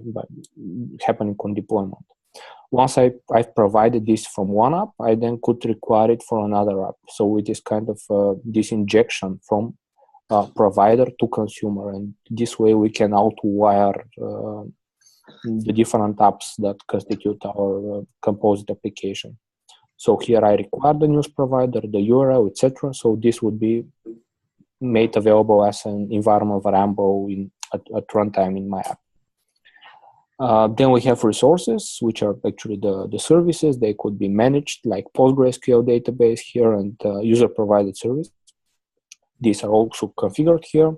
happening on deployment. Once I've provided this from one app, I then could require it for another app. So it is kind of this injection from provider to consumer. And this way we can outwire the different apps that constitute our composite application. So here I require the news provider, the URL, etc. So this would be made available as an environment variable at runtime in my app. Then we have resources, which are actually the services. They could be managed like PostgreSQL database here and user-provided service. These are also configured here.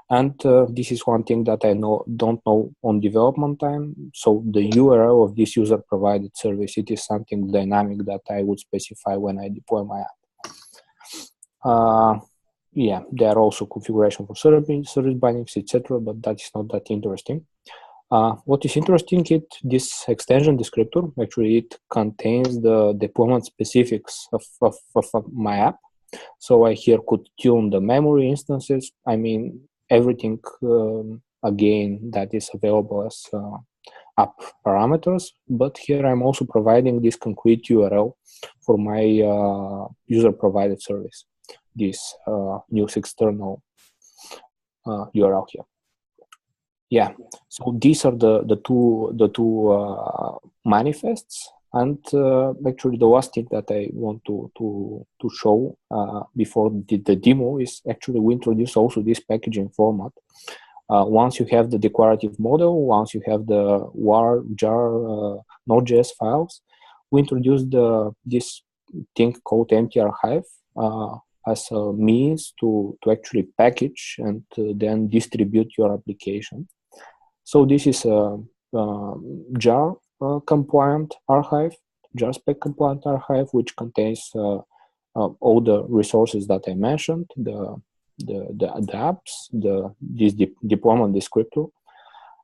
And this is one thing that I don't know on development time. So the URL of this user-provided service, it is something dynamic that I would specify when I deploy my app. Yeah, there are also configuration for service bindings, etc., but that is not that interesting. What is interesting is this extension descriptor. Actually, it contains the deployment specifics of my app. So I here could tune the memory instances. I mean, everything again that is available as app parameters. But here I'm also providing this concrete URL for my user-provided service. This news external URL here. Yeah, so these are the two manifests, and actually the last thing that I want to show before the demo is actually we introduce also this packaging format. Once you have the declarative model, once you have the var, jar, Node.js files, we introduce this thing called empty archive as a means to actually package and then distribute your application. So this is a jar compliant archive, jar spec compliant archive, which contains all the resources that I mentioned, the apps, this deployment descriptor,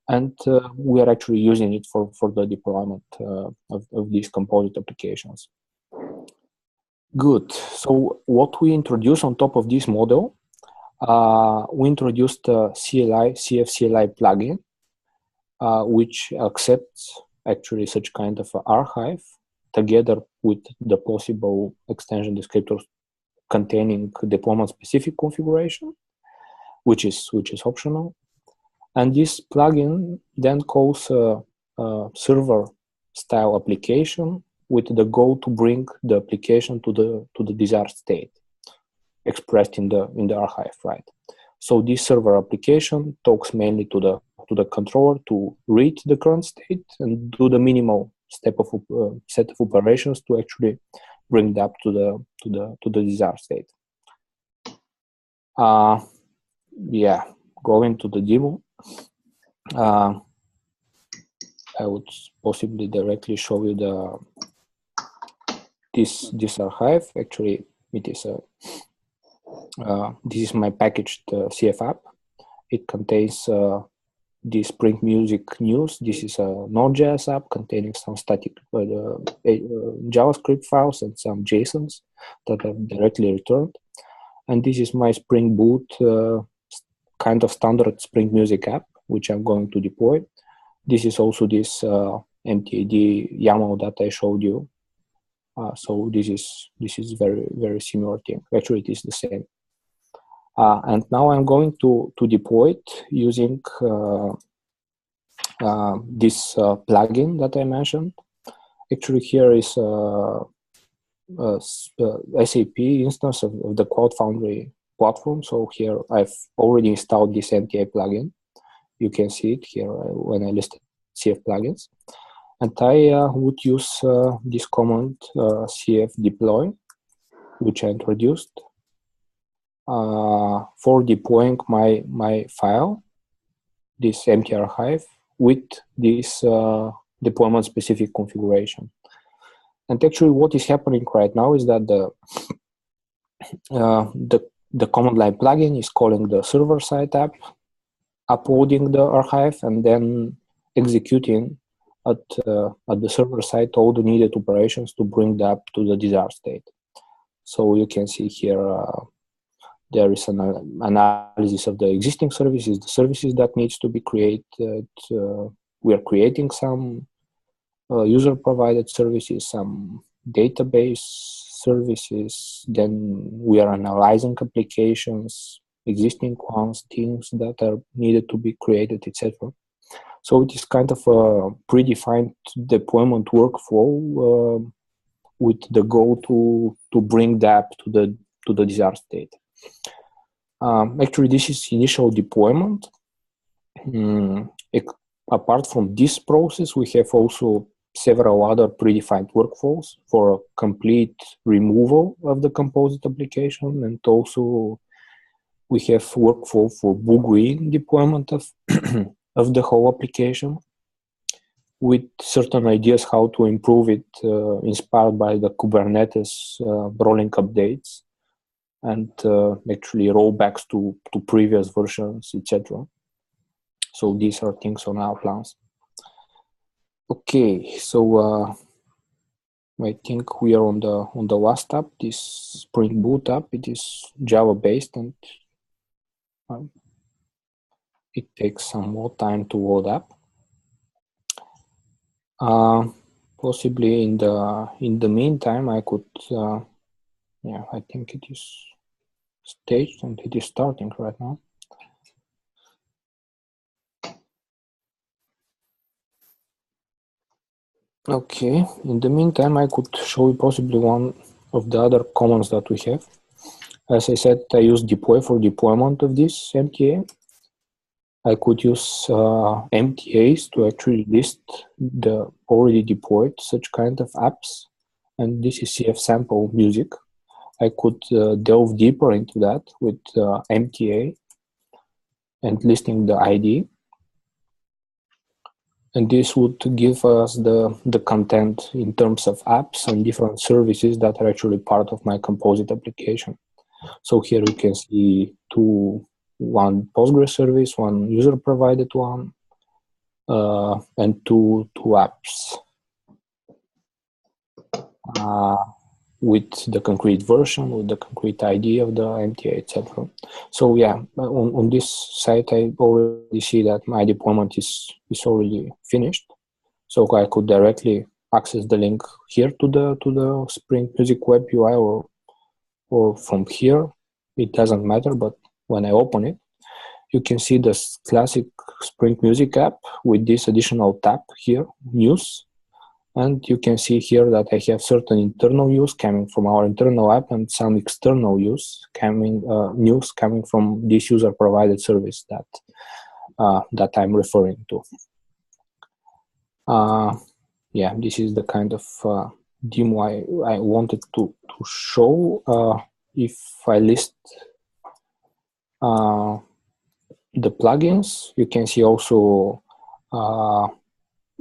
and we are actually using it for the deployment of these composite applications. Good. So what we introduce on top of this model, we introduced a CF CLI plugin, which accepts actually such kind of archive together with the possible extension descriptors containing deployment specific configuration, which is optional. And this plugin then calls a server style application with the goal to bring the application to the desired state expressed in the archive, right? So this server application talks mainly to the controller to read the current state and do the minimal step of set of operations to actually bring it up to the desired state. Yeah, going to the demo. I would possibly directly show you this archive. Actually, it is this is my packaged CF app. It contains this Spring Music news. This is a Node.js app containing some static JavaScript files and some JSONs that are directly returned. And this is my Spring Boot kind of standard Spring Music app, which I'm going to deploy. This is also this MTAD YAML that I showed you. So this is very, very similar thing. Actually, it is the same. And now I'm going to deploy it using this plugin that I mentioned. Actually, here is SAP instance of the Cloud Foundry platform. So here I've already installed this MTA plugin. You can see it here when I listed CF plugins. And I would use this command cf deploy, which I introduced for deploying my file, this empty archive, with this deployment specific configuration. And actually what is happening right now is that the command line plugin is calling the server-side app, uploading the archive, and then executing at the server side all the needed operations to bring the app to the desired state. So you can see here there is an analysis of the existing services, the services that needs to be created. We are creating some user-provided services, some database services. Then we are analyzing applications, existing ones, things that are needed to be created, etc. So it is kind of a predefined deployment workflow with the goal to bring the app to the desired state. Actually, this is initial deployment. Apart from this process, we have also several other predefined workflows for a complete removal of the composite application, and also we have workflow for blue-green deployment of of the whole application, with certain ideas how to improve it, inspired by the Kubernetes rolling updates and actually rollbacks to previous versions, etc. So these are things on our plans. Okay, so I think we are on the last app, this Spring Boot app. It is Java based, and it takes some more time to load up. Possibly in the meantime, I could, yeah, I think it is staged and it is starting right now. Okay, in the meantime, I could show you possibly one of the other commands that we have. As I said, I use deploy for deployment of this MTA. I could use MTAs to actually list the already deployed such kind of apps. And this is CF sample music. I could delve deeper into that with MTA and listing the ID. And this would give us the content in terms of apps and different services that are actually part of my composite application. So here you can see one Postgres service, one user-provided one, and two apps with the concrete version, with the concrete ID of the MTA, etc. So yeah, on this site, I already see that my deployment is already finished. So I could directly access the link here to the Spring Music Web UI or from here. It doesn't matter, but when I open it, you can see the classic Spring Music app with this additional tab here, News. And you can see here that I have certain internal use coming from our internal app and some external use news coming from this user-provided service that I'm referring to. Yeah, this is the kind of demo I wanted to show. If I list the plugins, you can see also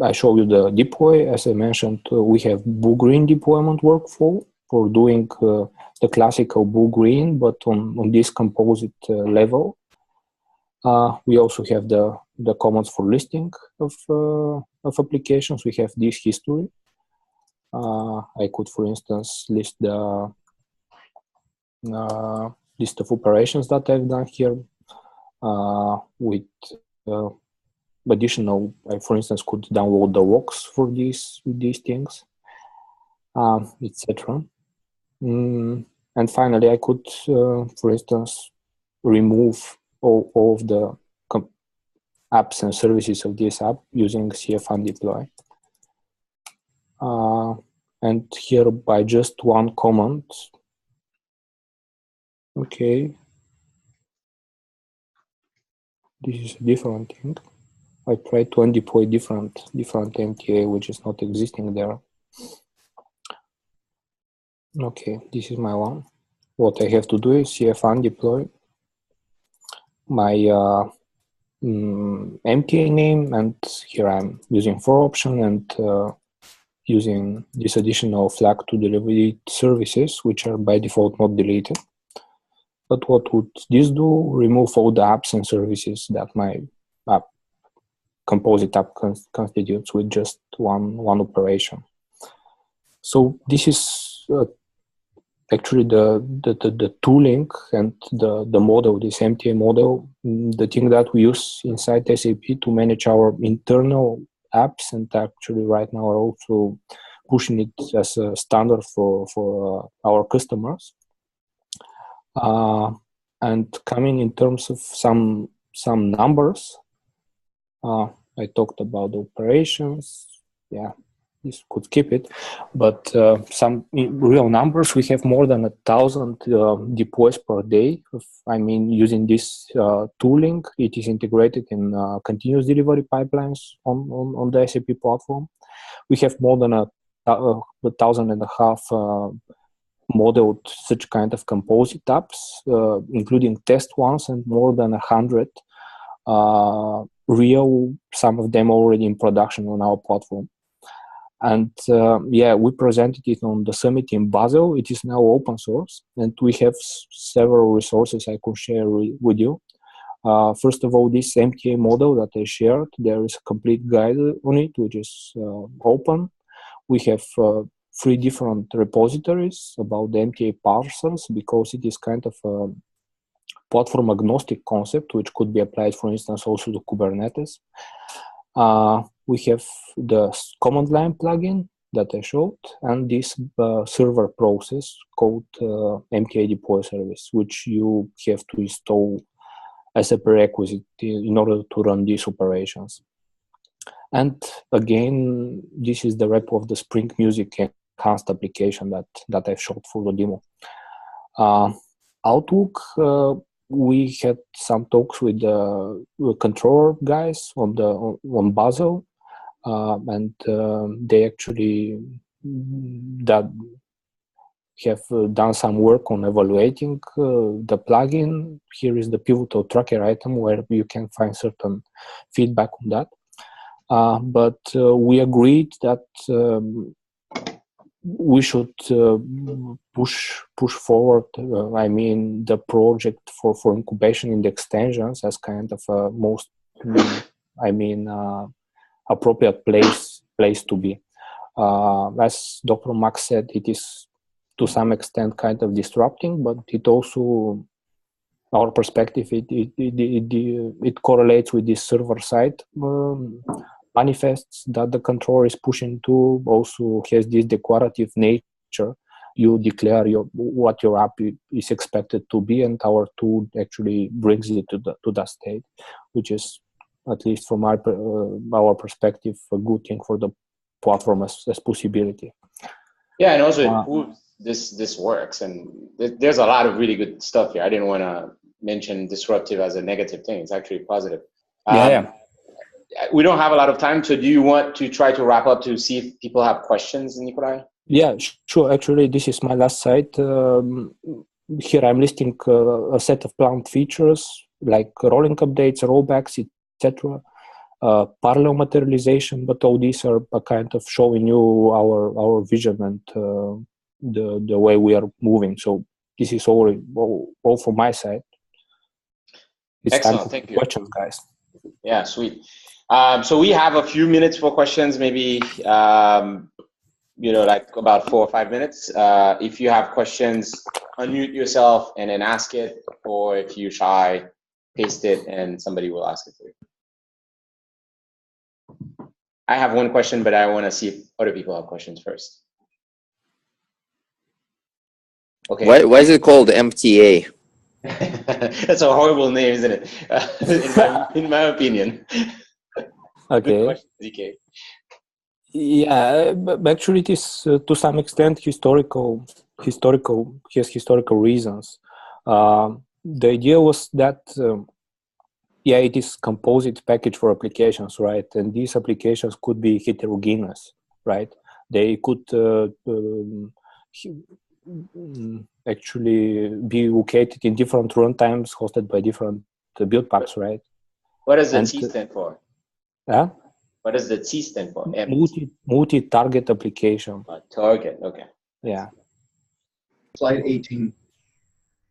I show you the deploy. As I mentioned, we have blue-green deployment workflow for doing the classical blue-green, but on this composite level. We also have the the commands for listing of applications. We have this history. I could, for instance, list the list of operations that I've done here with additional. I, for instance, could download the logs for these things, etc. And finally, I could, for instance, remove all of the apps and services of this app using cf undeploy. And here, by just one command, okay, this is a different thing. I tried to undeploy different MTA, which is not existing there. Okay, this is my one. What I have to do is cf undeploy my MTA name, and here I'm using for option and using this additional flag to delete services, which are by default not deleted. But what would this do? Remove all the apps and services that my app, composite app constitutes with just one operation. So this is actually the tooling and the model, this MTA model, the thing that we use inside SAP to manage our internal apps, and actually right now are also pushing it as a standard for our customers. And coming in terms of some numbers, I talked about the operations. Yeah, this could skip it, but some real numbers. We have more than 1,000 deploys per day. I mean, using this tooling, it is integrated in continuous delivery pipelines on the SAP platform. We have more than 1,500 modeled such kind of composite apps, including test ones, and more than 100 real, some of them already in production on our platform. And yeah, we presented it on the summit in Basel. It is now open source, and we have several resources I could share with you. First of all, this MTA model that I shared, there is a complete guide on it, which is open. We have 3 different repositories about the MTA parsers, because it is kind of a platform agnostic concept, which could be applied, for instance, also to Kubernetes. We have the command line plugin that I showed, and this server process called MTA deploy service, which you have to install as a prerequisite in order to run these operations. And again, this is the repo of the Spring Music enhanced application that I've showed for the demo. Outlook, we had some talks with the controller guys on Basel, and they actually have done some work on evaluating the plugin. Here is the pivotal tracker item where you can find certain feedback on that. But we agreed that we should push forward. I mean, the project for incubation in the extensions as kind of a most, appropriate place to be. As Dr. Max said, it is to some extent kind of disrupting, but it also, our perspective, it correlates with this server side manifests that the controller is pushing to. Also has this declarative nature. You declare what your app is expected to be, and our tool actually brings it to that state, which is, at least from our perspective, a good thing for the platform as possibility. Yeah, and also it proves this works, and there's a lot of really good stuff here. I didn't want to mention disruptive as a negative thing. It's actually positive. We don't have a lot of time, so do you want to try to wrap up to see if people have questions, Nikolai? Yeah, sure. Actually, this is my last slide. Here I'm listing a set of planned features like rolling updates, rollbacks, etc. Parallel materialization, but all these are a kind of showing you our vision and the way we are moving. So this is all from my side. It's excellent. time for Thank you. questions, guys. Yeah, sweet. So we have a few minutes for questions, maybe, like about 4 or 5 minutes. If you have questions, unmute yourself and then ask it, or if you're shy, paste it and somebody will ask it for you. I have one question, but I want to see if other people have questions first. Okay. Why is it called MTA? That's a horrible name, isn't it? in my opinion. Okay. Good question, DK. Yeah, but actually it is to some extent historical reasons. The idea was that, yeah, it is composite package for applications, right? And these applications could be heterogeneous, right? They could actually be located in different runtimes hosted by different build packs, right? What does the T stand for? Yeah? What does the T stand for? Multi-target application. Target, okay. Yeah. Slide 18.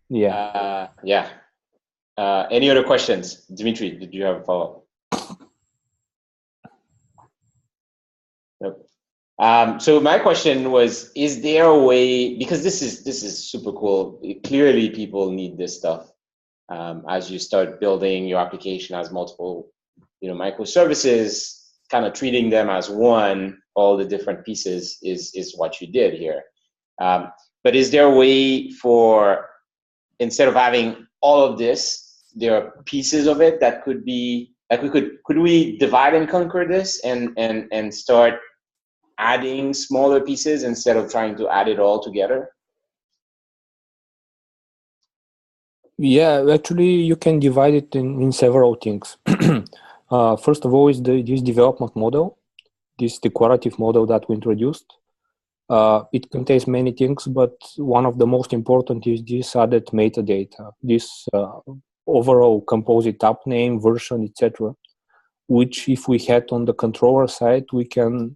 Yeah. Yeah. Any other questions? Dmitry, did you have a follow-up? Nope. So my question was, is there a way, because this is super cool. Clearly people need this stuff. As you start building your application as multiple, microservices, kind of treating them as one, all the different pieces is what you did here. But is there a way for, instead of having all of this, there are pieces of it that could be, like could we divide and conquer this and start adding smaller pieces instead of trying to add it all together? Yeah, actually you can divide it in several things. First of all is this development model, this decorative model that we introduced. It contains many things, but one of the most important is this added metadata, this overall composite app name, version, etc., which if we had on the controller side, we can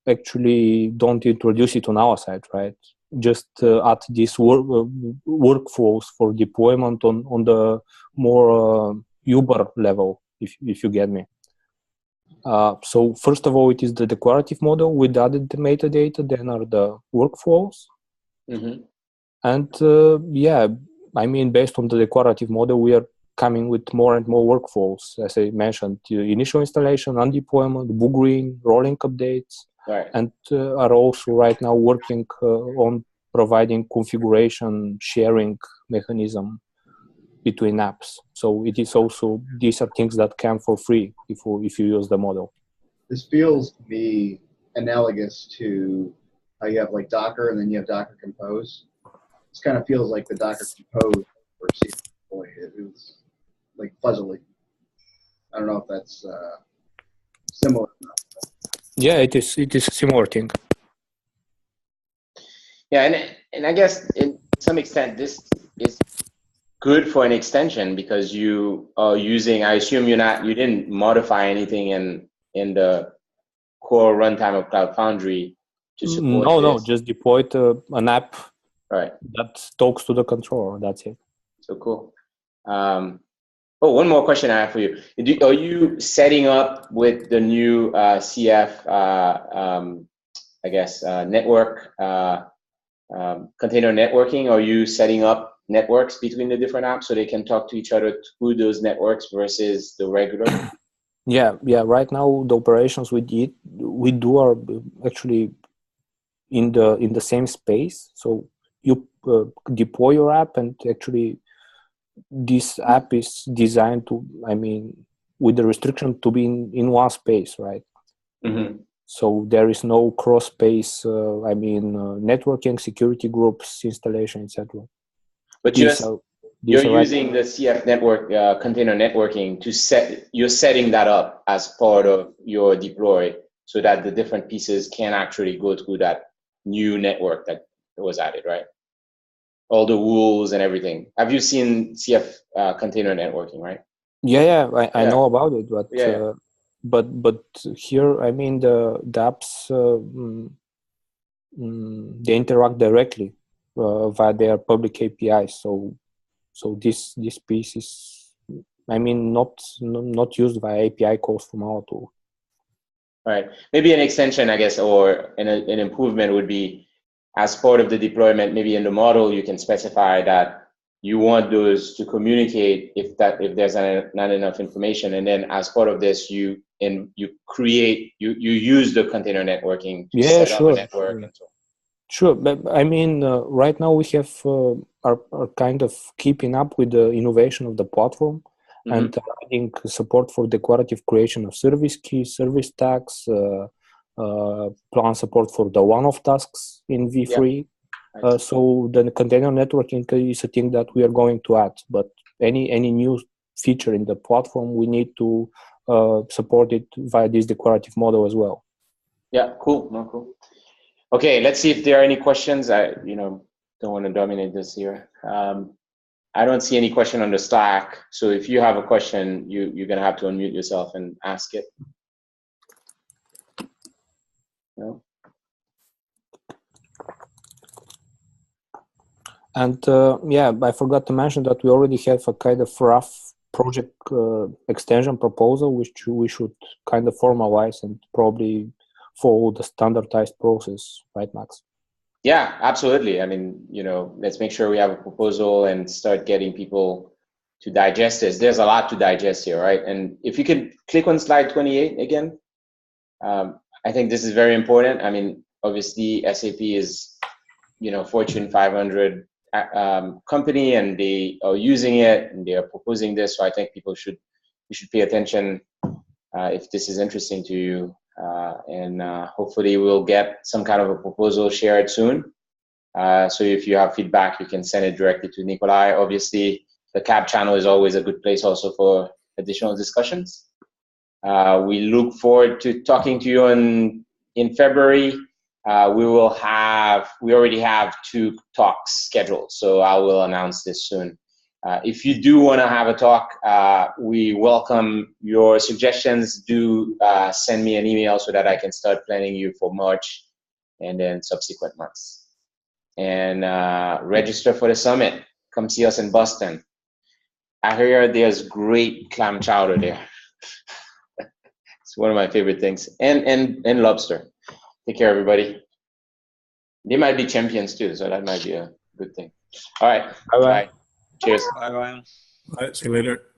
actually don't introduce it on our side, right? Just add these workflows for deployment on the more Uber level, if you get me. So first of all, it is the declarative model with added metadata, then are the workflows. Mm-hmm. And yeah, I mean, based on the declarative model, we are coming with more and more workflows. As I mentioned, initial installation, undeployment, buggering, rolling updates, right. And are also right now working on providing configuration sharing mechanism between apps. So it is also, these are things that come for free if you use the model. This feels to me analogous to how you have like Docker and then you have Docker Compose. This kind of feels like the Docker Compose or boy, it was like fuzzily. I don't know if that's similar. Yeah, it is a similar thing. Yeah, and I guess in some extent this is good for an extension because you are using, I assume you didn't modify anything in the core runtime of Cloud Foundry to support this. No, just deployed an app right. that talks to the controller. That's it. So cool. One more question I have for you. Are you setting up with the new CF, I guess, network, container networking? Are you setting up networks between the different apps so they can talk to each other through those networks versus the regular? Yeah. Right now, the operations we do are actually in the same space. So you deploy your app, and actually this app is designed to, I mean, with the restriction to be in one space, right? Mm-hmm. So there is no cross space, networking, security groups, installation, etc. But you're using the CF network, container networking you're setting that up as part of your deploy so that the different pieces can actually go through that new network that was added, right? All the rules and everything. Have you seen CF container networking, right? Yeah, I know about it, but yeah. But here, I mean, the apps they interact directly via their public APIs. So this piece is I mean, not used by API calls from our tool. Right. Maybe an extension, I guess, or an improvement would be, as part of the deployment, maybe in the model, you can specify that you want those to communicate if there's not enough information, and then as part of this, you use the container networking to set up a network. And so. Sure, but I mean, right now we have are kind of keeping up with the innovation of the platform, and adding support for declarative creation of service keys, service tags, plan support for the one-off tasks in V3. Yeah. So the container networking is a thing that we are going to add, but any new feature in the platform, we need to support it via this declarative model as well. Yeah, cool. No, cool. Okay, let's see if there are any questions. I don't want to dominate this here. I don't see any question on the Slack. So if you have a question, you're going to have to unmute yourself and ask it. No? And yeah, I forgot to mention that we already have a kind of rough project extension proposal, which we should kind of formalize and probably follow the standardized process, right, Max? Yeah, absolutely. I mean, let's make sure we have a proposal and start getting people to digest this. There's a lot to digest here, right? And if you could click on slide 28 again, I think this is very important. I mean, obviously SAP is, Fortune 500 company, and they are using it and they are proposing this. So I think you should pay attention if this is interesting to you. And hopefully we'll get some kind of a proposal shared soon. So if you have feedback, you can send it directly to Nikolai. Obviously, the CAB channel is always a good place also for additional discussions. We look forward to talking to you in February. We already have 2 talks scheduled, so I will announce this soon. If you do want to have a talk, we welcome your suggestions. Do send me an email so that I can start planning you for March and then subsequent months. And register for the summit. Come see us in Boston. I hear there's great clam chowder there. It's one of my favorite things. And lobster. Take care, everybody. They might be champions too, so that might be a good thing. All right. Bye-bye. Cheers. Bye-bye. All right, see you later.